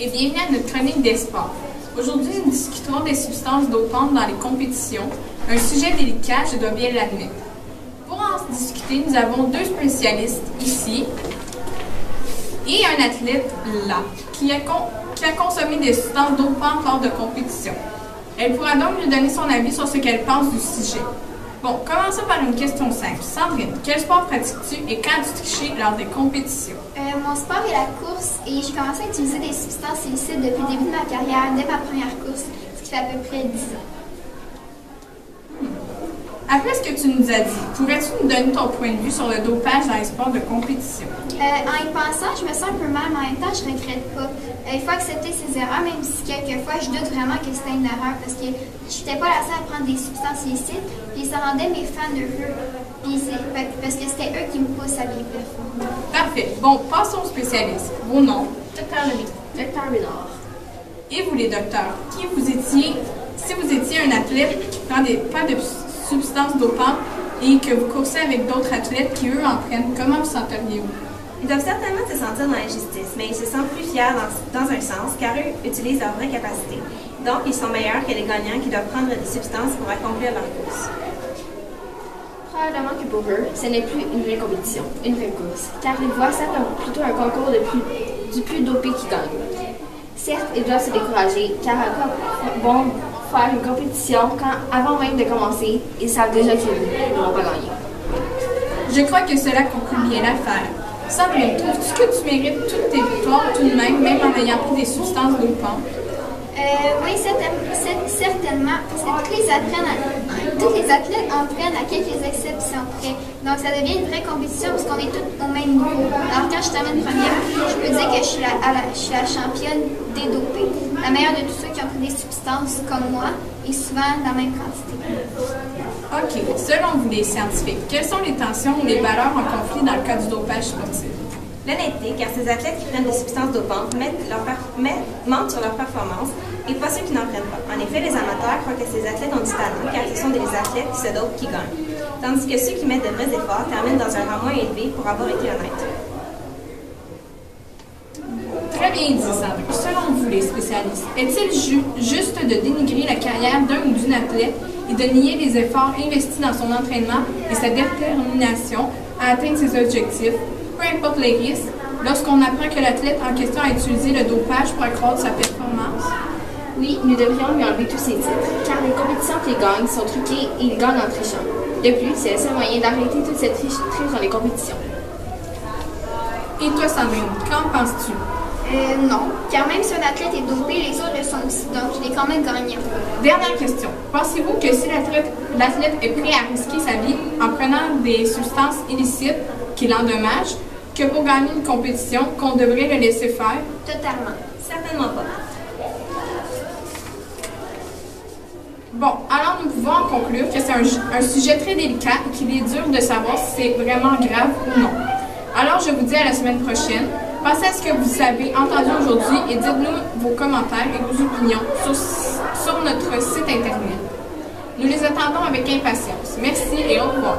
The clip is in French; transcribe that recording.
et bienvenue à notre chronique des sports. Aujourd'hui, nous discuterons des substances dopantes dans les compétitions, un sujet délicat, je dois bien l'admettre. Pour en discuter, nous avons deux spécialistes ici et un athlète là, qui a consommé des substances dopantes lors de compétitions. Elle pourra donc nous donner son avis sur ce qu'elle pense du sujet. Bon, commençons par une question simple. Sandrine, quel sport pratiques-tu et quand as-tu triché lors des compétitions? Mon sport est la course et j'ai commencé à utiliser des substances illicites depuis le début de ma carrière, dès ma première course, ce qui fait à peu près 10 ans. Après ce que tu nous as dit, pourrais-tu nous donner ton point de vue sur le dopage dans les sports de compétition? En y pensant, je me sens un peu mal, mais en même temps, je ne regrette pas. Il faut accepter ses erreurs, même si quelquefois, je doute vraiment que c'était une erreur, parce que je n'étais pas la seule à prendre des substances illicites, puis ça rendait mes fans heureux, parce que c'était eux qui me poussent à bien performer. Parfait. Bon, passons aux spécialistes. Vos noms? Docteur Ménard. Et vous, les docteurs, qui vous étiez, si vous étiez un athlète qui prend pas de substances dopantes et que vous coursez avec d'autres athlètes qui, eux, en prennent, comment vous senteriez-vous? Ils doivent certainement se sentir dans l'injustice, mais ils se sentent plus fiers dans un sens, car eux utilisent leur vraie capacité. Donc, ils sont meilleurs que les gagnants qui doivent prendre des substances pour accomplir leur course. Probablement que pour eux, ce n'est plus une vraie compétition, une vraie course, car ils voient ça comme plutôt un concours du plus dopé qui gagne. Certes, ils doivent se décourager, car à quoi bon faire une compétition quand, avant même de commencer, ils savent déjà qu'ils ne vont pas gagner. Je crois que cela conclut bien l'affaire. Sandrine, trouves-tu que tu mérites toutes tes victoires tout de même en ayant pris des substances dopantes? Oui, certainement. Parce que tous les athlètes en prennent à quelques exceptions près. Donc, ça devient une vraie compétition parce qu'on est tous au même niveau. Alors, quand je termine première, je peux dire que je suis la championne dédopée. La meilleure de tous ceux qui ont pris des substances comme moi et souvent dans la même quantité. OK. Selon vous, les scientifiques, quelles sont les tensions ou les valeurs en conflit dans le cas du dopage sportif? L'honnêteté, car ces athlètes qui prennent des substances dopantes mentent sur leur performance et pas ceux qui n'en prennent pas. En effet, les amateurs croient que ces athlètes ont du talent, car ce sont des athlètes qui se dopent qui gagnent. Tandis que ceux qui mettent de vrais efforts terminent dans un rang moins élevé pour avoir été honnêtes. Très bien dit, Sandrine. Selon vous, les spécialistes, est-il juste de dénigrer la carrière d'un ou d'une athlète et de nier les efforts investis dans son entraînement et sa détermination à atteindre ses objectifs, peu importe les risques, lorsqu'on apprend que l'athlète en question a utilisé le dopage pour accroître sa performance? Oui, nous devrions lui enlever tous ses titres, car les compétitions qu'il gagne sont truquées et il gagne en trichant. De plus, c'est le seul moyen d'arrêter toute cette triche dans les compétitions. Et toi, Sandrine, qu'en penses-tu? Non, car même si un athlète est dopé, les autres le sont aussi, donc il est quand même gagnant. Dernière question. Pensez-vous que si l'athlète est prêt à risquer sa vie en prenant des substances illicites qui l'endommagent, que pour gagner une compétition, qu'on devrait le laisser faire? Totalement. Certainement pas. Bon, alors nous pouvons en conclure que c'est un sujet très délicat et qu'il est dur de savoir si c'est vraiment grave ou non. Alors je vous dis à la semaine prochaine. Pensez à ce que vous avez entendu aujourd'hui et dites-nous vos commentaires et vos opinions sur notre site internet. Nous les attendons avec impatience. Merci et au revoir.